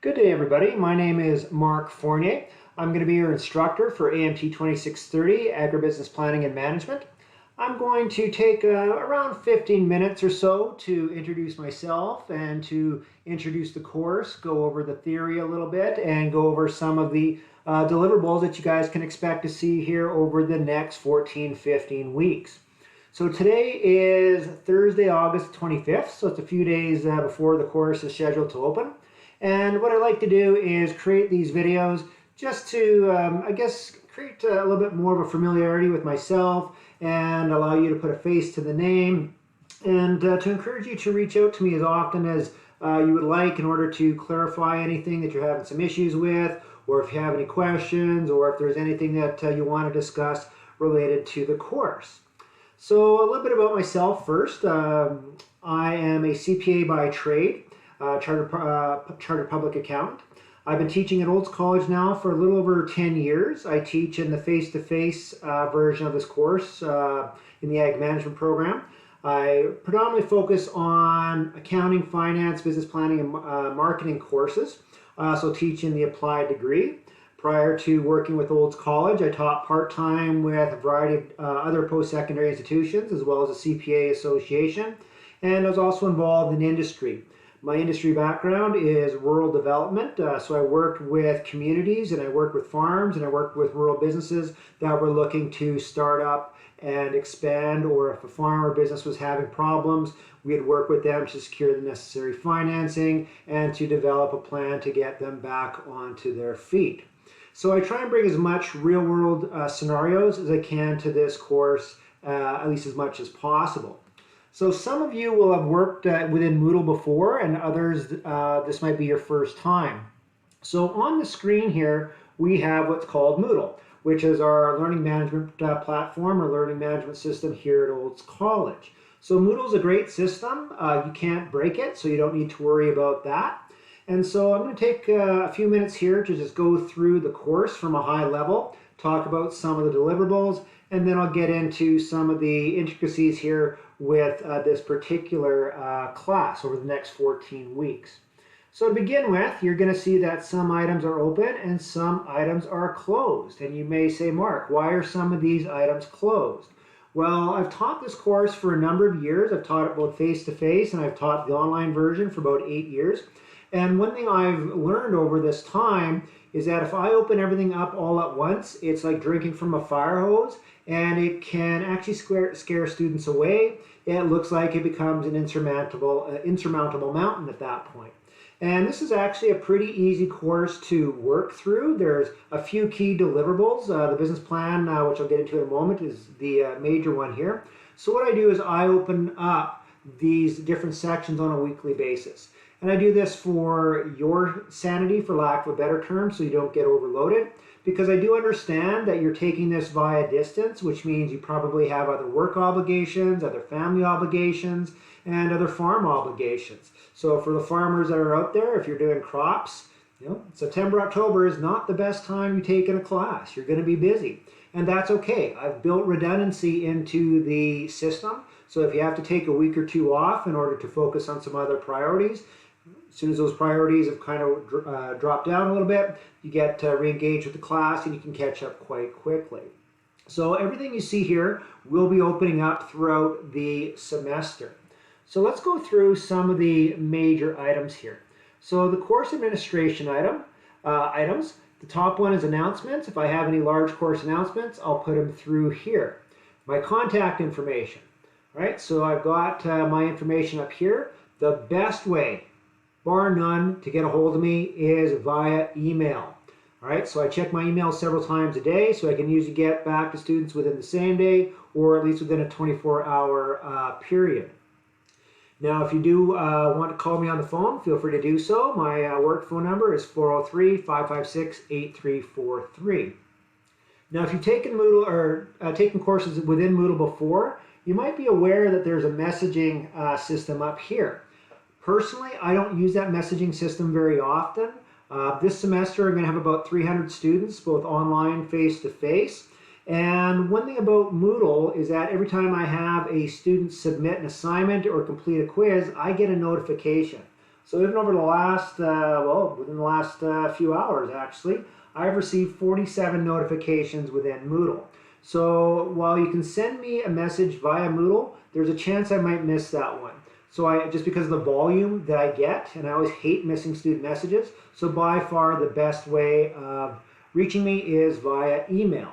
Good day, everybody. My name is Mark Fournier. I'm going to be your instructor for AMT 2630, Agribusiness Planning and Management. I'm going to take around 15 minutes or so to introduce myself and to introduce the course, go over the theory a little bit, and go over some of the deliverables that you guys can expect to see here over the next 15 weeks. So today is Thursday, August 25th, so it's a few days before the course is scheduled to open. And what I like to do is create these videos just to, I guess, create a little bit more of a familiarity with myself and allow you to put a face to the name and to encourage you to reach out to me as often as you would like in order to clarify anything that you're having some issues with, or if you have any questions, or if there's anything that you want to discuss related to the course. So a little bit about myself first. I am a CPA by trade, chartered public accountant. I've been teaching at Olds College now for a little over 10 years. I teach in the face-to-face version of this course in the Ag Management program. I predominantly focus on accounting, finance, business planning, and marketing courses. I also teach in the applied degree. Prior to working with Olds College, I taught part-time with a variety of other post-secondary institutions, as well as a CPA association, and I was also involved in industry. My industry background is rural development, so I worked with communities, and I worked with farms, and I worked with rural businesses that were looking to start up and expand, or if a farm or business was having problems, we'd work with them to secure the necessary financing and to develop a plan to get them back onto their feet. So I try and bring as much real-world scenarios as I can to this course, at least as much as possible. So some of you will have worked within Moodle before, and others, this might be your first time. So on the screen here, we have what's called Moodle, which is our learning management platform or learning management system here at Olds College. So Moodle is a great system. You can't break it, so you don't need to worry about that. And so I'm going to take a few minutes here to just go through the course from a high level, talk about some of the deliverables, and then I'll get into some of the intricacies here with this particular class over the next 14 weeks. So to begin with, you're going to see that some items are open and some items are closed. And you may say, Mark, why are some of these items closed? Well, I've taught this course for a number of years. I've taught it both face-to-face and I've taught the online version for about 8 years. And one thing I've learned over this time is that if I open everything up all at once, it's like drinking from a fire hose, and it can actually scare students away. It looks like it becomes an insurmountable mountain at that point. And this is actually a pretty easy course to work through. There's a few key deliverables. The business plan, which I'll get into in a moment, is the major one here. So what I do is I open up these different sections on a weekly basis. And I do this for your sanity, for lack of a better term, so you don't get overloaded. Because I do understand that you're taking this via distance, which means you probably have other work obligations, other family obligations, and other farm obligations. So for the farmers that are out there, if you're doing crops, September, October is not the best time you take in a class. You're going to be busy. And that's okay. I've built redundancy into the system. So if you have to take a week or two off in order to focus on some other priorities, as soon as those priorities have kind of dropped down a little bit, you get re-engaged with the class and you can catch up quite quickly. So everything you see here will be opening up throughout the semester. So let's go through some of the major items here. So the course administration items, the top one is announcements. If I have any large course announcements, I'll put them through here. My contact information. All right, so I've got my information up here. The best way, bar none, to get a hold of me is via email. All right, so I check my email several times a day, so I can usually get back to students within the same day or at least within a 24-hour period. Now, if you do want to call me on the phone, feel free to do so. My work phone number is 403-556-8343. Now, if you've taken Moodle or taken courses within Moodle before, you might be aware that there's a messaging system up here. Personally, I don't use that messaging system very often. This semester, I'm going to have about 300 students, both online, face-to-face. And one thing about Moodle is that every time I have a student submit an assignment or complete a quiz, I get a notification. So even over the last, within the last few hours actually, I've received 47 notifications within Moodle. So while you can send me a message via Moodle, there's a chance I might miss that one. So just because of the volume that I get, and I always hate missing student messages, so by far the best way of reaching me is via email.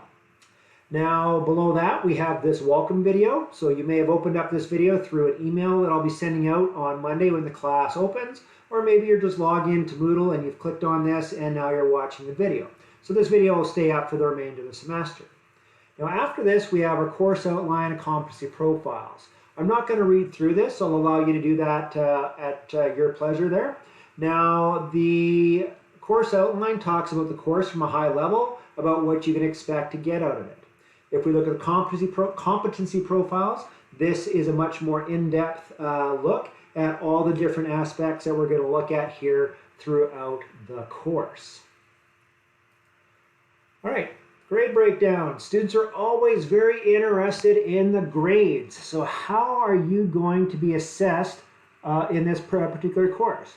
Now below that we have this welcome video. So you may have opened up this video through an email that I'll be sending out on Monday when the class opens, or maybe you're just logged into Moodle and you've clicked on this and now you're watching the video. So this video will stay up for the remainder of the semester. Now after this we have our course outline and competency profiles. I'm not going to read through this, so I'll allow you to do that at your pleasure there. Now the course outline talks about the course from a high level, about what you can expect to get out of it. If we look at the competency profiles, this is a much more in-depth look at all the different aspects that we're going to look at here throughout the course. All right, grade breakdown. Students are always very interested in the grades. So how are you going to be assessed in this particular course?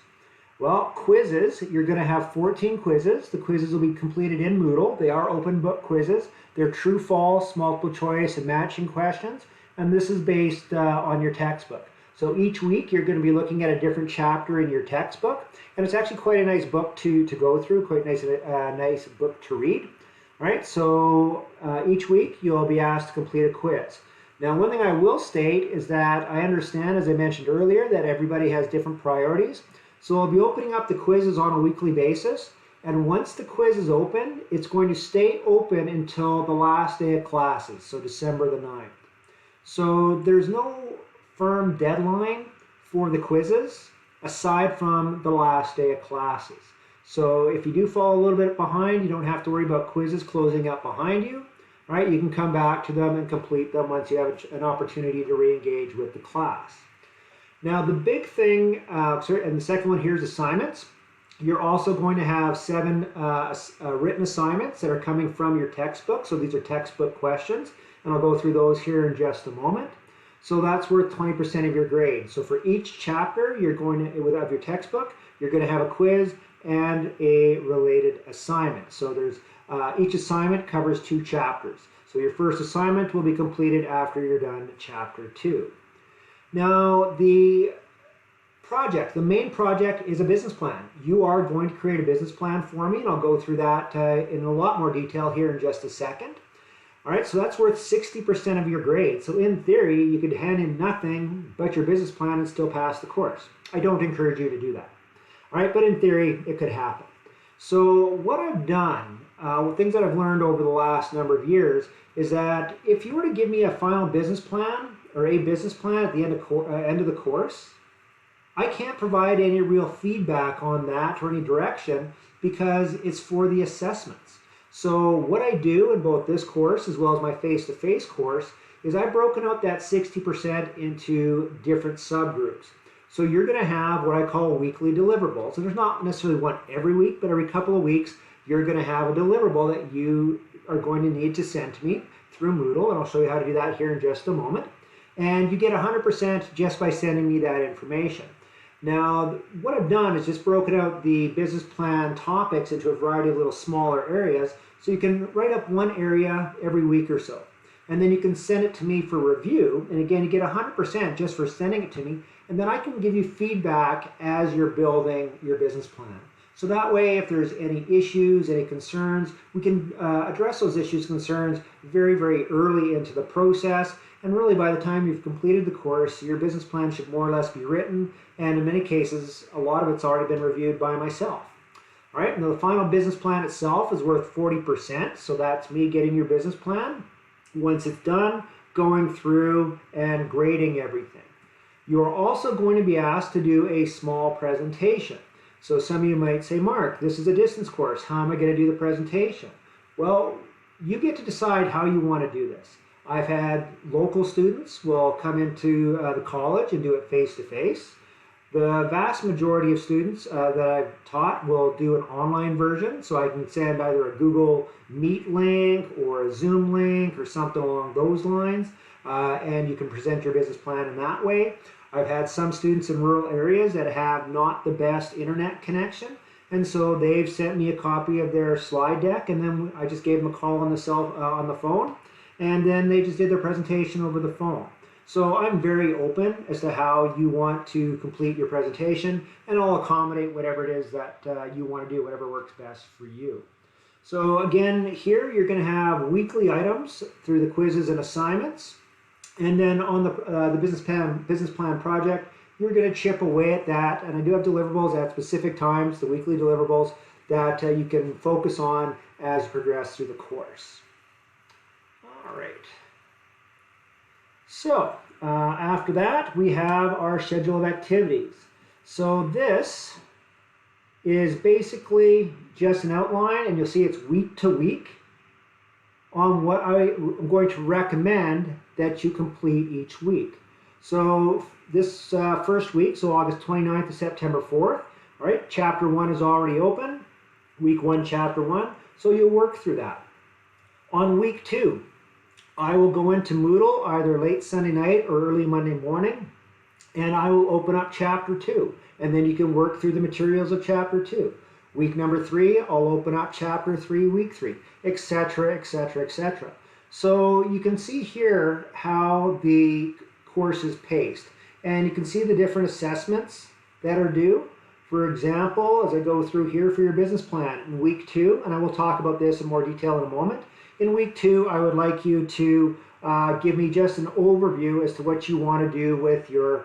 Well, quizzes, you're going to have 14 quizzes. The quizzes will be completed in Moodle. They are open book quizzes. They're true, false, multiple choice, and matching questions. And this is based on your textbook. So each week you're going to be looking at a different chapter in your textbook. And it's actually quite a nice book to go through, quite a nice book to read. All right, so each week you'll be asked to complete a quiz. Now, one thing I will state is that I understand, as I mentioned earlier, that everybody has different priorities. So I'll be opening up the quizzes on a weekly basis, and once the quiz is open, it's going to stay open until the last day of classes, so December the 9th. So there's no firm deadline for the quizzes aside from the last day of classes. So if you do fall a little bit behind, you don't have to worry about quizzes closing up behind you. Right? You can come back to them and complete them once you have an opportunity to re-engage with the class. Now the big thing, and the second one here is assignments. You're also going to have 7 written assignments that are coming from your textbook. So these are textbook questions, and I'll go through those here in just a moment. So that's worth 20% of your grade. So for each chapter, you're going to, of your textbook, you're going to have a quiz and a related assignment. So there's each assignment covers 2 chapters. So your first assignment will be completed after you're done chapter 2. Now the main project is a business plan. You are going to create a business plan for me, and I'll go through that in a lot more detail here in just a second. All right, so that's worth 60% of your grade. So in theory, you could hand in nothing but your business plan and still pass the course. I don't encourage you to do that. All right, but in theory, it could happen. So what I've done, things that I've learned over the last number of years, is that if you were to give me a final business plan or a business plan at the end of the course, I can't provide any real feedback on that or any direction because it's for the assessments. So what I do in both this course as well as my face-to-face course is I've broken out that 60% into different subgroups. So you're going to have what I call weekly deliverables. And there's not necessarily one every week, but every couple of weeks you're going to have a deliverable that you are going to need to send to me through Moodle, and I'll show you how to do that here in just a moment. And you get 100% just by sending me that information. Now, what I've done is just broken out the business plan topics into a variety of little smaller areas, so you can write up one area every week or so. And then you can send it to me for review, and again, you get 100% just for sending it to me, and then I can give you feedback as you're building your business plan. So that way, if there's any issues, any concerns, we can address those issues, concerns very, very early into the process. And really, by the time you've completed the course, your business plan should more or less be written. And in many cases, a lot of it's already been reviewed by myself. All right, now the final business plan itself is worth 40%. So that's me getting your business plan. Once it's done, going through and grading everything. You're also going to be asked to do a small presentation. So some of you might say, Mark, this is a distance course. How am I going to do the presentation? Well, you get to decide how you want to do this. I've had local students will come into the college and do it face-to-face. The vast majority of students that I've taught will do an online version, so I can send either a Google Meet link or a Zoom link or something along those lines, and you can present your business plan in that way. I've had some students in rural areas that have not the best internet connection, and so they've sent me a copy of their slide deck, and then I just gave them a call on the phone, and then they just did their presentation over the phone. So I'm very open as to how you want to complete your presentation, and I'll accommodate whatever it is that you want to do, whatever works best for you. So again, here you're going to have weekly items through the quizzes and assignments. And then on the business plan project, you're going to chip away at that. And I do have deliverables at specific times, the weekly deliverables, that you can focus on as you progress through the course. All right. So after that, we have our schedule of activities. So this is basically just an outline, and you'll see it's week to week on what I'm going to recommend that you complete each week. So this first week, so August 29th to September 4th, all right, chapter 1 is already open, week 1, chapter 1, so you'll work through that. On week 2, I will go into Moodle either late Sunday night or early Monday morning, and I will open up chapter 2, and then you can work through the materials of chapter 2. Week number 3, I'll open up chapter 3, week 3, etc., etc., etc. So you can see here how the course is paced, and you can see the different assessments that are due. For example, as I go through here for your business plan in week 2, and I will talk about this in more detail in a moment. In week 2, I would like you to give me just an overview as to what you want to do with your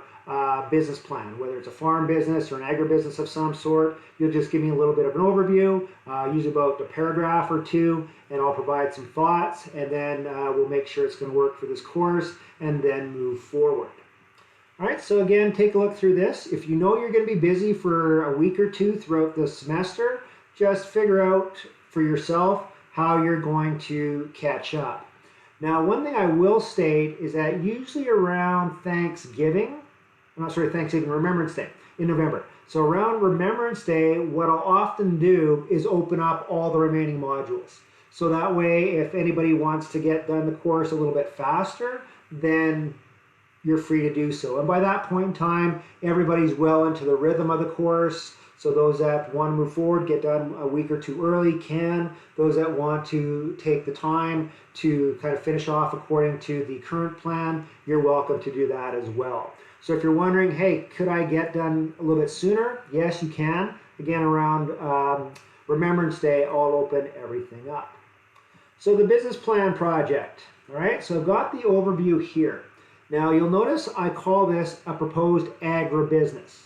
business plan, whether it's a farm business or an agribusiness of some sort. You'll just give me a little bit of an overview, use about a paragraph or two, and I'll provide some thoughts, and then we'll make sure it's going to work for this course, and then move forward. All right, so again, take a look through this. If you know you're going to be busy for a week or two throughout the semester, just figure out for yourself how you're going to catch up. Now, one thing I will state is that usually around Thanksgiving, Remembrance Day in November. So around Remembrance Day, what I'll often do is open up all the remaining modules. So that way, if anybody wants to get done the course a little bit faster, then you're free to do so. And by that point in time, everybody's well into the rhythm of the course. So those that want to move forward, get done a week or two early can. Those that want to take the time to kind of finish off according to the current plan, you're welcome to do that as well. So if you're wondering, hey, could I get done a little bit sooner? Yes, you can. Again, around Remembrance Day, I'll open everything up. So the business plan project, all right? So I've got the overview here. Now you'll notice I call this a proposed agribusiness.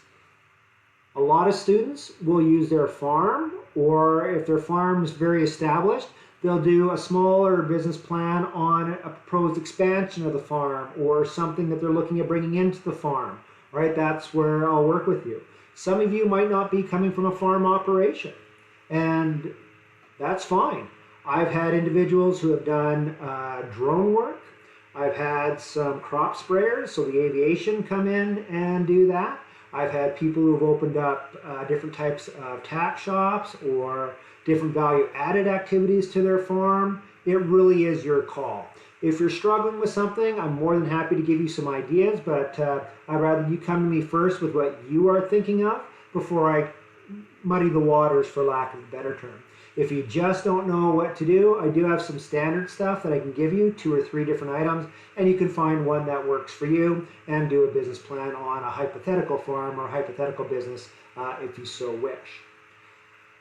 A lot of students will use their farm, or if their farm's very established, they'll do a smaller business plan on a proposed expansion of the farm or something that they're looking at bringing into the farm. Right? That's where I'll work with you. Some of you might not be coming from a farm operation, and that's fine. I've had individuals who have done drone work. I've had some crop sprayers, so the aviation come in and do that. I've had people who've opened up different types of tack shops or different value-added activities to their farm. It really is your call. If you're struggling with something, I'm more than happy to give you some ideas, but I'd rather you come to me first with what you are thinking of before I muddy the waters, for lack of a better term. If you just don't know what to do, I do have some standard stuff that I can give you, 2 or 3 different items, and you can find one that works for you and do a business plan on a hypothetical farm or a hypothetical business if you so wish.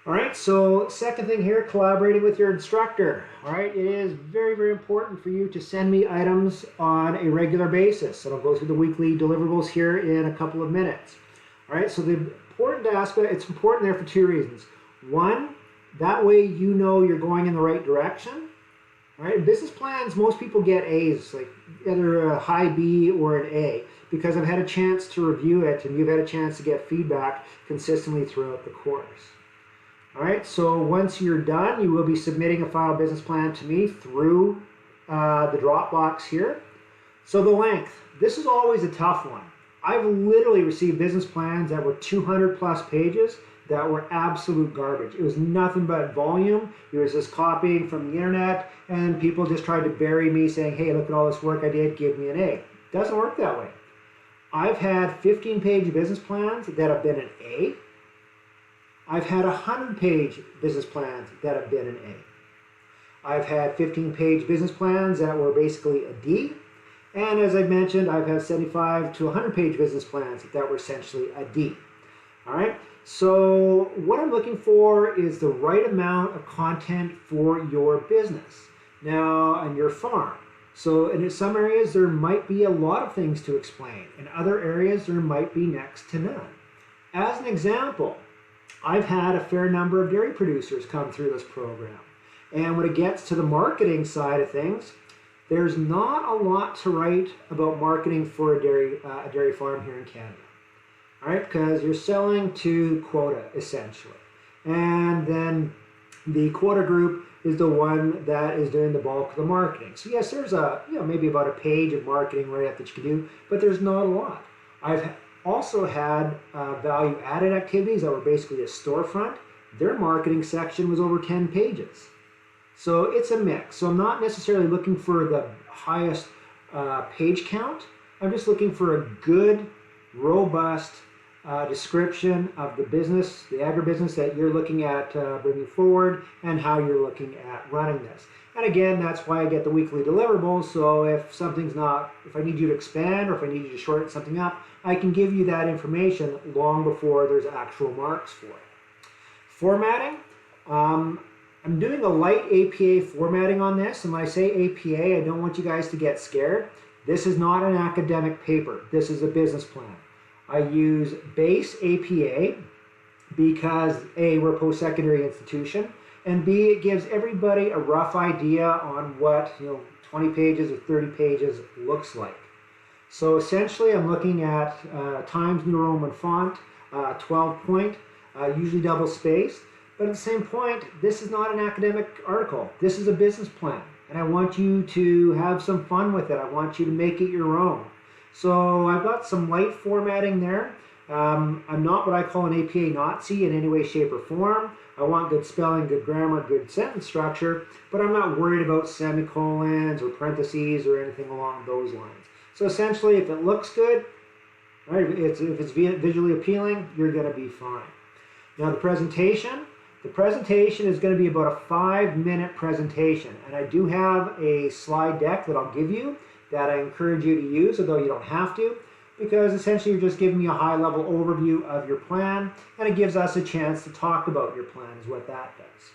All right, so second thing here, collaborating with your instructor. All right, it is very, very important for you to send me items on a regular basis. And I'll go through the weekly deliverables here in a couple of minutes. All right, so the important aspect, it's important there for 2 reasons. One, that way you know you're going in the right direction. All right, business plans, most people get A's, like either a high B or an A, because I've had a chance to review it and you've had a chance to get feedback consistently throughout the course. All right, so once you're done, you will be submitting a final business plan to me through the Dropbox here. So the length, this is always a tough one. I've literally received business plans that were 200 plus pages that were absolute garbage. It was nothing but volume. It was just copying from the internet, and people just tried to bury me saying, hey, look at all this work I did, give me an A. It doesn't work that way. I've had 15-page business plans that have been an A. I've had 100-page business plans that have been an A. I've had 15-page business plans that were basically a D. And as I mentioned, I've had 75 to 100-page business plans that were essentially a D. All right, so what I'm looking for is the right amount of content for your business now and your farm. So in some areas there might be a lot of things to explain. In other areas there might be next to none. As an example, I've had a fair number of dairy producers come through this program. And when it gets to the marketing side of things, there's not a lot to write about marketing for a dairy farm here in Canada. All right, because you're selling to quota essentially. And then the quota group is the one that is doing the bulk of the marketing. So yes, there's maybe about a page of marketing write-up that you can do, but there's not a lot. I've also had value-added activities that were basically a storefront. Their marketing section was over 10 pages. So it's a mix. So I'm not necessarily looking for the highest page count. I'm just looking for a good, robust description of the business, the agribusiness that you're looking at bringing forward and how you're looking at running this. And again, that's why I get the weekly deliverables. So if I need you to expand or if I need you to shorten something up, I can give you that information long before there's actual marks for it. Formatting. I'm doing a light APA formatting on this, and when I say APA, I don't want you guys to get scared. This is not an academic paper. This is a business plan. I use base APA because A, we're a post-secondary institution, and B, it gives everybody a rough idea on what 20 pages or 30 pages looks like. So essentially, I'm looking at Times New Roman font, 12 point, usually double spaced. But at the same point, this is not an academic article. This is a business plan. And I want you to have some fun with it. I want you to make it your own. So I've got some light formatting there. I'm not what I call an APA Nazi in any way, shape, or form. I want good spelling, good grammar, good sentence structure, but I'm not worried about semicolons or parentheses or anything along those lines. So essentially, if it looks good, right, if it's visually appealing, you're going to be fine. Now the presentation is going to be about a 5-minute presentation, and I do have a slide deck that I'll give you that I encourage you to use, although you don't have to, because essentially you're just giving me a high-level overview of your plan, and it gives us a chance to talk about your plan is what that does.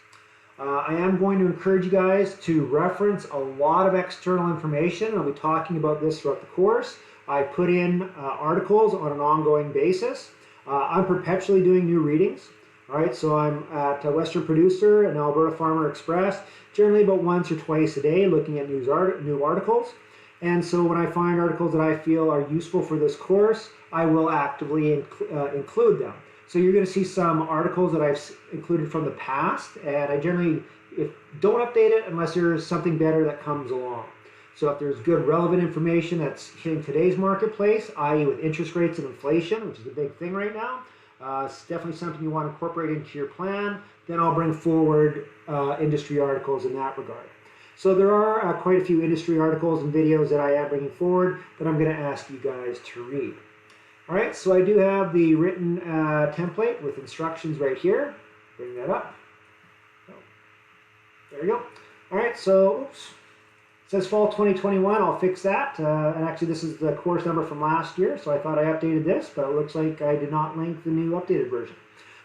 I am going to encourage you guys to reference a lot of external information. I'll be talking about this throughout the course. I put in articles on an ongoing basis. I'm perpetually doing new readings. All right, so I'm at Western Producer and Alberta Farmer Express, generally about once or twice a day, looking at new articles. And so when I find articles that I feel are useful for this course, I will actively include them. So you're going to see some articles that I've included from the past, and I generally don't update it unless there's something better that comes along. So if there's good relevant information that's hitting today's marketplace, i.e. with interest rates and inflation, which is a big thing right now, it's definitely something you want to incorporate into your plan, then I'll bring forward industry articles in that regard. So there are quite a few industry articles and videos that I am bringing forward that I'm going to ask you guys to read. All right, so I do have the written template with instructions right here. Bring that up. Oh, there we go. All right, so oops. It says fall 2021, I'll fix that. And actually this is the course number from last year, so I thought I updated this, but it looks like I did not link the new updated version.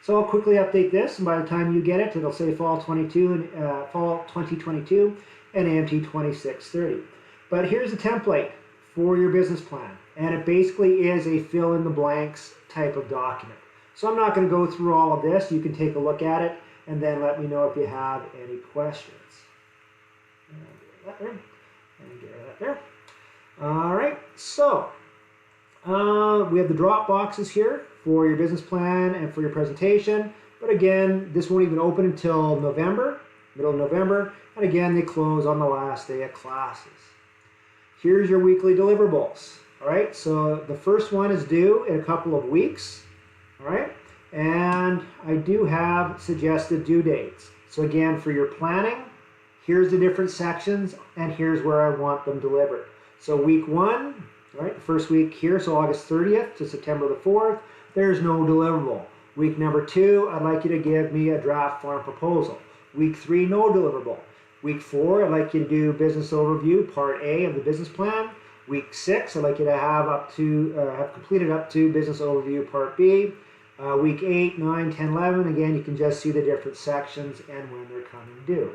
So I'll quickly update this, and by the time you get it, it'll say fall 2022 and AMT 2630. But here's a template for your business plan, and it basically is a fill in the blanks type of document. So I'm not going to go through all of this. You can take a look at it and then let me know if you have any questions. And get rid of that there. All right, so we have the drop boxes here for your business plan and for your presentation. But again, this won't even open until November, middle of November. And again, they close on the last day of classes. Here's your weekly deliverables. All right, so the first one is due in a couple of weeks. All right, and I do have suggested due dates. So again, for your planning, here's the different sections, and here's where I want them delivered. So week 1, All right, the first week here, so August 30th to September the 4th, there's no deliverable. Week number 2, I'd like you to give me a draft farm proposal. Week 3, no deliverable. Week 4, I'd like you to do business overview, part A of the business plan. Week 6, I'd like you to have completed up to business overview, part B. Week 8, 9, 10, 11, again, you can just see the different sections and when they're coming due.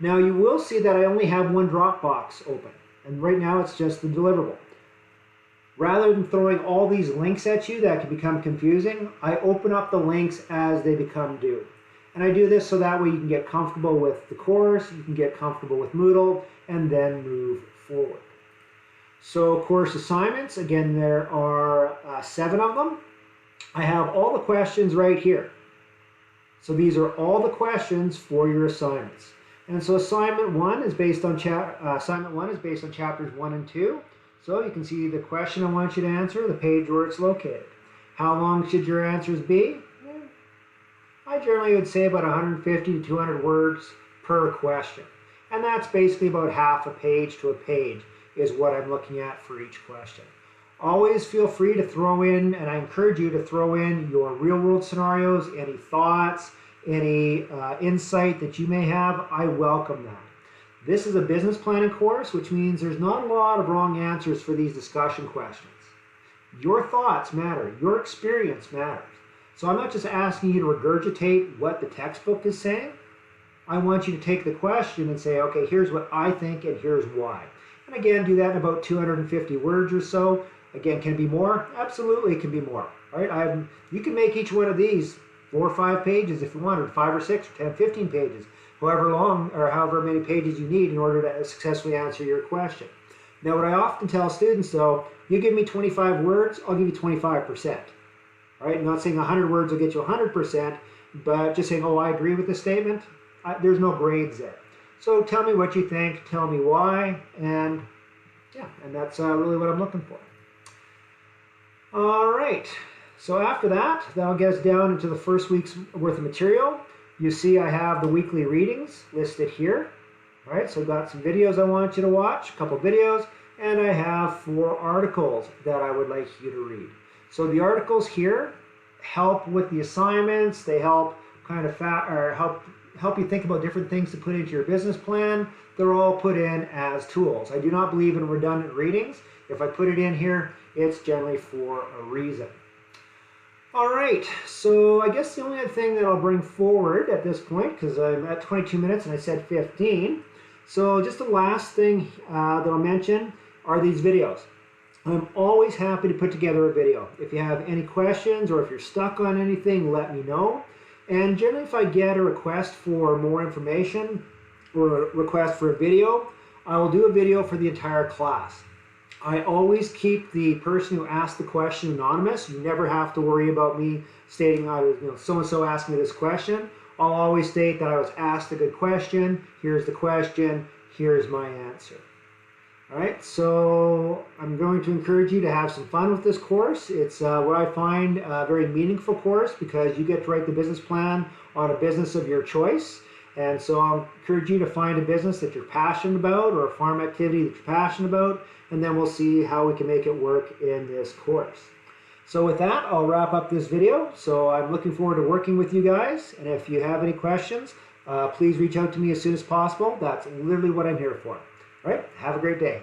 Now you will see that I only have one Dropbox open, and right now it's just the deliverable. Rather than throwing all these links at you that can become confusing, I open up the links as they become due. And I do this so that way you can get comfortable with the course, you can get comfortable with Moodle, and then move forward. So course assignments, again, there are 7 of them. I have all the questions right here. So these are all the questions for your assignments. And so assignment 1 is based on chapters 1 and 2. So you can see the question I want you to answer, the page where it's located. How long should your answers be? I generally would say about 150 to 200 words per question. And that's basically about half a page to a page is what I'm looking at for each question. Always feel free to throw in, and I encourage you to throw in your real world scenarios, any thoughts, any insight that you may have. I welcome that. This is a business planning course, which means there's not a lot of wrong answers for these discussion questions. Your thoughts matter. Your experience matters. So I'm not just asking you to regurgitate what the textbook is saying. I want you to take the question and say, okay, here's what I think and here's why. And again, do that in about 250 words or so. Again, can it be more? Absolutely, it can be more. All right, you can make each one of these 4 or 5 pages if you wanted, 5 or 6 or 10, 15 pages. However long or however many pages you need in order to successfully answer your question. Now, what I often tell students, though, you give me 25 words, I'll give you 25%. All right, I'm not saying 100 words will get you 100%, but just saying, oh, I agree with the statement, there's no grades there. So tell me what you think, tell me why, and yeah, and that's really what I'm looking for. All right, so after that, that'll get us down into the first week's worth of material. You see I have the weekly readings listed here. All right, so I've got some videos I want you to watch, a couple videos, and I have 4 articles that I would like you to read. So the articles here help with the assignments. They help kind of help you think about different things to put into your business plan. They're all put in as tools. I do not believe in redundant readings. If I put it in here, it's generally for a reason. All right, so I guess the only other thing that I'll bring forward at this point, because I'm at 22 minutes and I said 15, so just the last thing that I'll mention are these videos. I'm always happy to put together a video. If you have any questions or if you're stuck on anything, let me know. And generally, if I get a request for more information or a request for a video, I will do a video for the entire class. I always keep the person who asked the question anonymous. You never have to worry about me stating I was, so-and-so asked me this question. I'll always state that I was asked a good question. Here's the question. Here's my answer. All right, so I'm going to encourage you to have some fun with this course. It's what I find a very meaningful course because you get to write the business plan on a business of your choice. And so I'll encourage you to find a business that you're passionate about or a farm activity that you're passionate about, and then we'll see how we can make it work in this course. So with that, I'll wrap up this video. So I'm looking forward to working with you guys, and if you have any questions, please reach out to me as soon as possible. That's literally what I'm here for. All right, have a great day.